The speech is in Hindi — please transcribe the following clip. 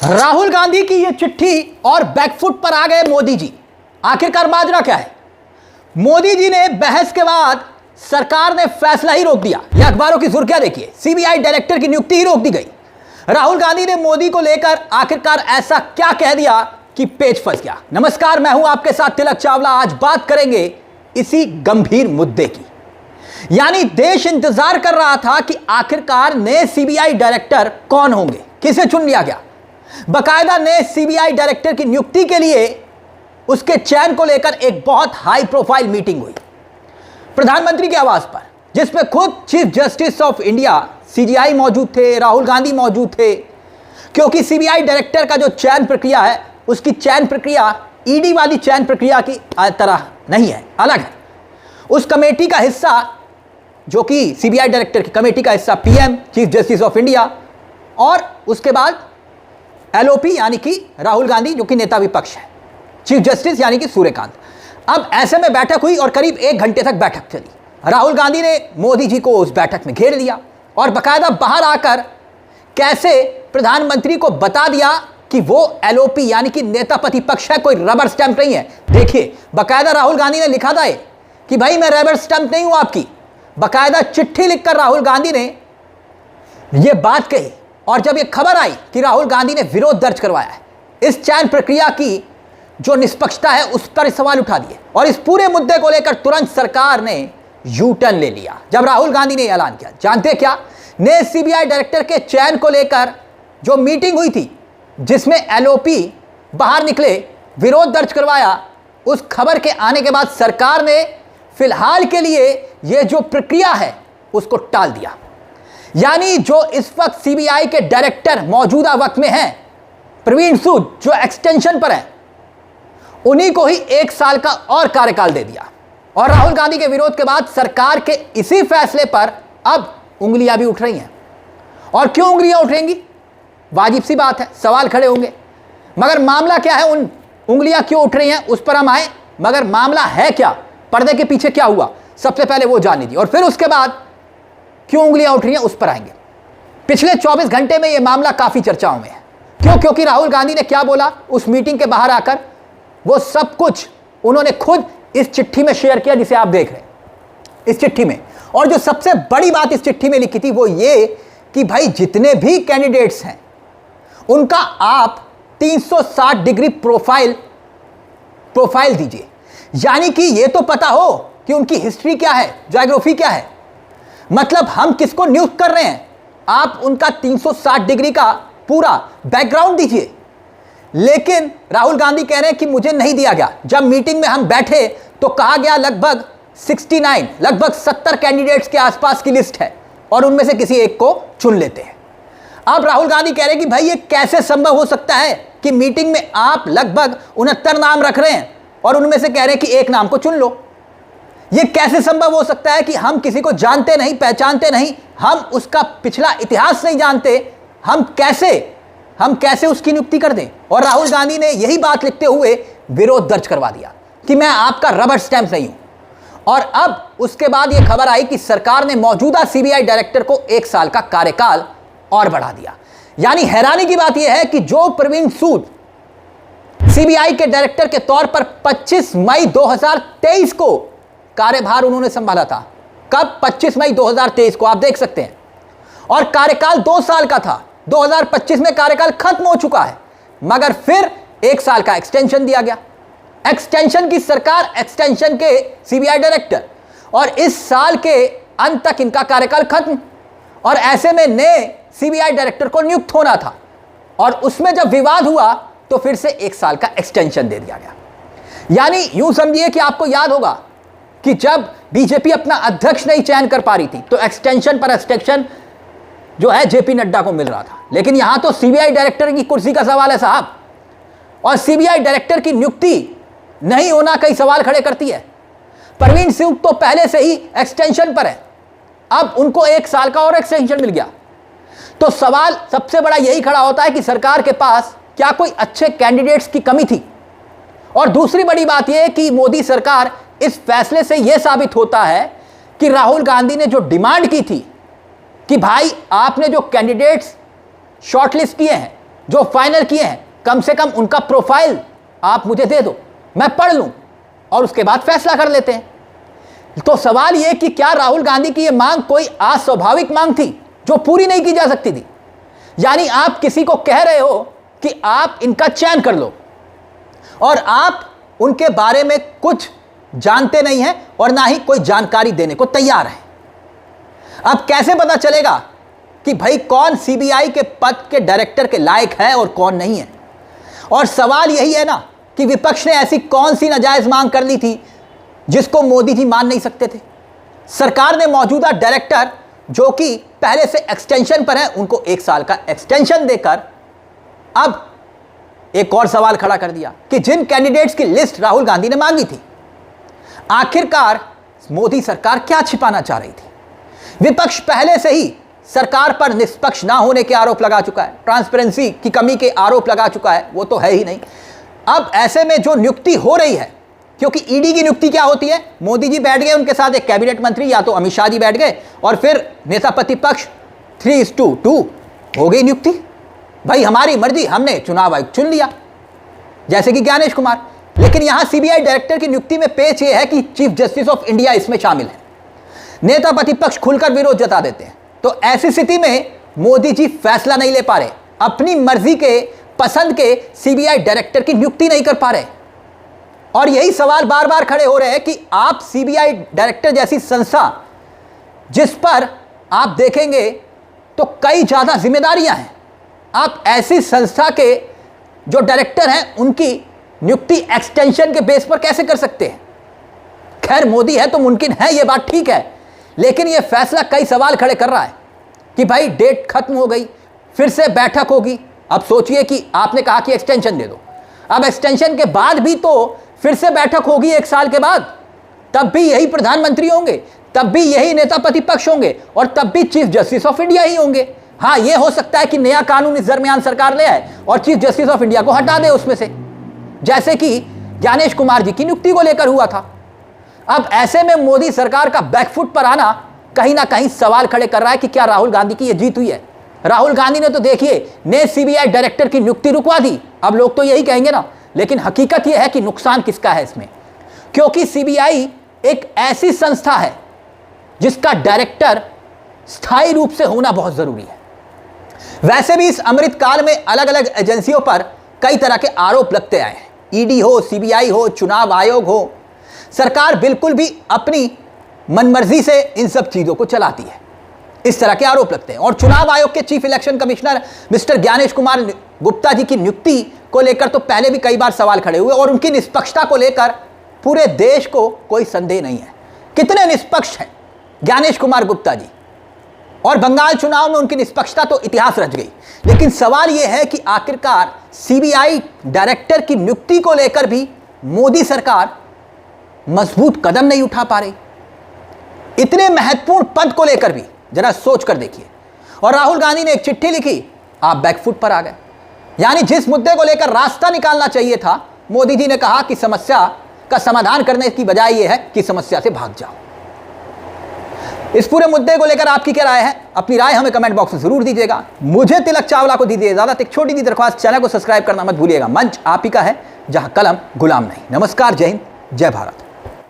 राहुल गांधी की ये चिट्ठी और बैकफुट पर आ गए मोदी जी। आखिरकार माजरा क्या है? मोदी जी ने बहस के बाद सरकार ने फैसला ही रोक दिया। ये अखबारों की सुर्खियां देखिए, सीबीआई डायरेक्टर की नियुक्ति ही रोक दी गई। राहुल गांधी ने मोदी को लेकर आखिरकार ऐसा क्या कह दिया कि पेच फंस गया। नमस्कार, मैं हूं आपके साथ तिलक चावला। आज बात करेंगे इसी गंभीर मुद्दे की। यानी देश इंतजार कर रहा था कि आखिरकार नए सीबीआई डायरेक्टर कौन होंगे, किसे चुन लिया गया। बकायदा नए सीबीआई डायरेक्टर की नियुक्ति के लिए उसके चयन को लेकर एक बहुत हाई प्रोफाइल मीटिंग हुई प्रधानमंत्री के आवास पर, जिसमें खुद chief justice of India CGI मौजूद थे, राहुल गांधी मौजूद थे। क्योंकि सीबीआई डायरेक्टर का जो चयन प्रक्रिया है, उसकी चयन प्रक्रिया ईडी वाली चयन प्रक्रिया की तरह नहीं है, अलग है। उस कमेटी का हिस्सा, जो कि सीबीआई डायरेक्टर की कमेटी का हिस्सा PM, chief justice of India, और उसके बाद एलओपी यानी कि राहुल गांधी जो कि नेता विपक्ष है, चीफ जस्टिस यानी कि सूर्यकांत। अब ऐसे में बैठक हुई और करीब 1 घंटे तक बैठक चली। राहुल गांधी ने मोदी जी को उस बैठक में घेर लिया और बकायदा बाहर आकर कैसे प्रधानमंत्री को बता दिया कि वो एलओपी यानी कि नेता प्रतिपक्ष है, कोई रबर स्टैंप नहीं है। देखिए, बकायदा राहुल गांधी ने लिखा था कि भाई मैं रबर स्टैंप नहीं हूं आपकी। बकायदा चिट्ठी लिखकर राहुल गांधी ने यह बात कही। और जब यह खबर आई कि राहुल गांधी ने विरोध दर्ज करवाया है, इस चयन प्रक्रिया की जो निष्पक्षता है उस पर सवाल उठा दिए और इस पूरे मुद्दे को लेकर तुरंत सरकार ने यू टर्न ले लिया। जब राहुल गांधी ने ऐलान किया, जानते क्या, नए सीबीआई डायरेक्टर के चयन को लेकर जो मीटिंग हुई थी, जिसमें एलओपी बाहर निकले, विरोध दर्ज करवाया, उस खबर के आने के बाद सरकार ने फिलहाल के लिए यह जो प्रक्रिया है उसको टाल दिया। यानी जो इस वक्त सीबीआई के डायरेक्टर मौजूदा वक्त में हैं, प्रवीण सूद, जो एक्सटेंशन पर है, उन्हीं को ही 1 साल का और कार्यकाल दे दिया। और राहुल गांधी के विरोध के बाद सरकार के इसी फैसले पर अब उंगलियां भी उठ रही हैं। और क्यों उंगलियां उठेंगी? वाजिब सी बात है, सवाल खड़े होंगे। मगर मामला क्या है, उन उंगलियां क्यों उठ रही हैं उस पर हम आए। मगर मामला है क्या, पर्दे के पीछे क्या हुआ, सबसे पहले वो जान लीजिए और फिर उसके बाद क्यों उंगलियां उठ रही हैं उस पर आएंगे। पिछले 24 घंटे में यह मामला काफी चर्चाओं में है। क्यों? क्योंकि राहुल गांधी ने क्या बोला उस मीटिंग के बाहर आकर, वो सब कुछ उन्होंने खुद इस चिट्ठी में शेयर किया जिसे आप देख रहे हैं, इस चिट्ठी में। और जो सबसे बड़ी बात इस चिट्ठी में लिखी थी वो ये कि भाई जितने भी कैंडिडेट्स हैं उनका आप 360 डिग्री प्रोफाइल दीजिए। यानी कि ये तो पता हो कि उनकी हिस्ट्री क्या है, ज्योग्राफी क्या है, मतलब हम किसको नियुक्त कर रहे हैं, आप उनका 360 डिग्री का पूरा बैकग्राउंड दीजिए। लेकिन राहुल गांधी कह रहे हैं कि मुझे नहीं दिया गया। जब मीटिंग में हम बैठे तो कहा गया लगभग 70 कैंडिडेट्स के आसपास की लिस्ट है और उनमें से किसी एक को चुन लेते हैं। अब राहुल गांधी कह रहे हैं कि भाई ये कैसे संभव हो सकता है कि मीटिंग में आप लगभग 69 नाम रख रहे हैं और उनमें से कह रहे हैं कि एक नाम को चुन लो। ये कैसे संभव हो सकता है कि हम किसी को जानते नहीं, पहचानते नहीं, हम उसका पिछला इतिहास नहीं जानते, हम कैसे उसकी नियुक्ति कर दें। और राहुल गांधी ने यही बात लिखते हुए विरोध दर्ज करवा दिया कि मैं आपका रबर स्टैंप नहीं हूं। और अब उसके बाद यह खबर आई कि सरकार ने मौजूदा सीबीआई डायरेक्टर को 1 साल का कार्यकाल और बढ़ा दिया। यानी हैरानी की बात यह है कि जो प्रवीण सूद सीबीआई के डायरेक्टर के तौर पर 25 मई 2023 को कार्यभार उन्होंने संभाला था। कब? 25 मई 2023 को, आप देख सकते हैं। और कार्यकाल 2 साल का था। 2025 में कार्यकाल खत्म हो चुका है, मगर फिर 1 साल का एक्सटेंशन दिया गया। एक्सटेंशन की सरकार, एक्सटेंशन के सीबीआई डायरेक्टर, और इस साल के अंत तक इनका कार्यकाल खत्म। और ऐसे में नए सीबीआई डायरेक्टर को नियुक्त होना था और उसमें जब विवाद हुआ तो फिर से 1 साल का एक्सटेंशन दे दिया गया। यानी यूं समझिए कि आपको याद होगा कि जब बीजेपी अपना अध्यक्ष नहीं चयन कर पा रही थी तो एक्सटेंशन पर एक्सटेंशन जो है जेपी नड्डा को मिल रहा था। लेकिन यहां तो सीबीआई डायरेक्टर की कुर्सी का सवाल है साहब, और सीबीआई डायरेक्टर की नियुक्ति नहीं होना कई सवाल खड़े करती है। प्रवीण सिंह तो पहले से ही एक्सटेंशन पर है, अब उनको 1 साल का और एक्सटेंशन मिल गया। तो सवाल सबसे बड़ा यही खड़ा होता है कि सरकार के पास क्या कोई अच्छे कैंडिडेट्स की कमी थी। और दूसरी बड़ी बात यह है कि मोदी सरकार, इस फैसले से यह साबित होता है कि राहुल गांधी ने जो डिमांड की थी कि भाई आपने जो कैंडिडेट्स शॉर्टलिस्ट किए हैं जो फाइनल किए हैं, कम से कम उनका प्रोफाइल आप मुझे दे दो, मैं पढ़ लूं और उसके बाद फैसला कर लेते हैं। तो सवाल यह कि क्या राहुल गांधी की यह मांग कोई अस्वाभाविक मांग थी जो पूरी नहीं की जा सकती थी? यानी आप किसी को कह रहे हो कि आप इनका चयन कर लो और आप उनके बारे में कुछ जानते नहीं हैं और ना ही कोई जानकारी देने को तैयार है। अब कैसे पता चलेगा कि भाई कौन सीबीआई के पद के डायरेक्टर के लायक है और कौन नहीं है? और सवाल यही है ना कि विपक्ष ने ऐसी कौन सी नाजायज मांग कर ली थी जिसको मोदी जी मान नहीं सकते थे? सरकार ने मौजूदा डायरेक्टर जो कि पहले से एक्सटेंशन पर है, उनको 1 साल का एक्सटेंशन देकर अब एक और सवाल खड़ा कर दिया कि जिन कैंडिडेट्स की लिस्ट राहुल गांधी ने मांगी थी, आखिरकार मोदी सरकार क्या छिपाना चाह रही थी? विपक्ष पहले से ही सरकार पर निष्पक्ष ना होने के आरोप लगा चुका है, ट्रांसपेरेंसी की कमी के आरोप लगा चुका है, वो तो है ही नहीं। अब ऐसे में जो नियुक्ति हो रही है, क्योंकि ईडी की नियुक्ति क्या होती है, मोदी जी बैठ गए, उनके साथ एक कैबिनेट मंत्री या तो अमित शाह जी बैठ गए और फिर नेता प्रतिपक्ष 3:2 हो गई नियुक्ति। भाई हमारी मर्जी, हमने चुनाव आयोग चुन लिया, जैसे कि ज्ञानेश कुमार। लेकिन यहां सीबीआई डायरेक्टर की नियुक्ति में पेच यह है कि चीफ जस्टिस ऑफ इंडिया इसमें शामिल है। नेता प्रतिपक्ष खुलकर विरोध जता देते हैं। तो ऐसी स्थिति में मोदी जी फैसला नहीं ले पा रहे, अपनी मर्जी के पसंद के सीबीआई डायरेक्टर की नियुक्ति नहीं कर पा रहे। और यही सवाल बार बार खड़े हो रहे हैं कि आप सीबीआई डायरेक्टर जैसी संस्था, जिस पर आप देखेंगे तो कई ज्यादा जिम्मेदारियां हैं, आप ऐसी संस्था के जो डायरेक्टर हैं उनकी नियुक्ति एक्सटेंशन के बेस पर कैसे कर सकते हैं? खैर मोदी है तो मुमकिन है, यह बात ठीक है, लेकिन यह फैसला कई सवाल खड़े कर रहा है कि भाई डेट खत्म हो गई, फिर से बैठक होगी। अब सोचिए कि आपने कहा कि एक्सटेंशन दे दो, अब एक्सटेंशन के बाद भी तो फिर से बैठक होगी 1 साल के बाद, तब भी यही प्रधानमंत्री होंगे, तब भी यही नेता प्रतिपक्ष होंगे और तब भी चीफ जस्टिस ऑफ इंडिया ही होंगे। हाँ, यह हो सकता है कि नया कानून इस दरमियान सरकार ले आए और चीफ जस्टिस ऑफ इंडिया को हटा दे उसमें से, जैसे कि ज्ञानेश कुमार जी की नियुक्ति को लेकर हुआ था। अब ऐसे में मोदी सरकार का बैकफुट पर आना कहीं ना कहीं सवाल खड़े कर रहा है कि क्या राहुल गांधी की यह जीत हुई है? राहुल गांधी ने तो देखिए नए सीबीआई डायरेक्टर की नियुक्ति रुकवा दी। अब लोग तो यही कहेंगे ना, लेकिन हकीकत यह है कि नुकसान किसका है इसमें? क्योंकि सीबीआई एक ऐसी संस्था है जिसका डायरेक्टर स्थायी रूप से होना बहुत जरूरी है। वैसे भी इस अमृतकाल में अलग अलग एजेंसियों पर कई तरह के आरोप लगते आए हैं, ईडी हो, सीबीआई हो, चुनाव आयोग हो, सरकार बिल्कुल भी अपनी मनमर्जी से इन सब चीजों को चलाती है, इस तरह के आरोप लगते हैं। और चुनाव आयोग के chief election commissioner mister Gyanesh Kumar Gupta ji की नियुक्ति को लेकर तो पहले भी कई बार सवाल खड़े हुए और उनकी निष्पक्षता को लेकर पूरे देश को कोई संदेह नहीं है। कितने निष्पक्ष हैं ज्ञानेश कुमार गुप्ता जी, और बंगाल चुनाव में उनकी निष्पक्षता तो इतिहास रच गई। लेकिन सवाल यह है कि आखिरकार सीबीआई डायरेक्टर की नियुक्ति को लेकर भी मोदी सरकार मजबूत कदम नहीं उठा पा रही। इतने महत्वपूर्ण पद को लेकर भी जरा सोच कर देखिए। और राहुल गांधी ने एक चिट्ठी लिखी, आप बैकफुट पर आ गए। यानी जिस मुद्दे को लेकर रास्ता निकालना चाहिए था, मोदी जी ने कहा कि समस्या का समाधान करने की बजाय यह है कि समस्या से भाग जाओ। इस पूरे मुद्दे को लेकर आपकी क्या राय है? अपनी राय हमें कमेंट बॉक्स में जरूर दीजिएगा। मुझे तिलक चावला को दीजिए इजाजत। एक छोटी सी दरख्वास्त, चैनल को सब्सक्राइब करना मत भूलिएगा। मंच आप ही का है जहां कलम गुलाम नहीं। नमस्कार, जय हिंद, जय भारत।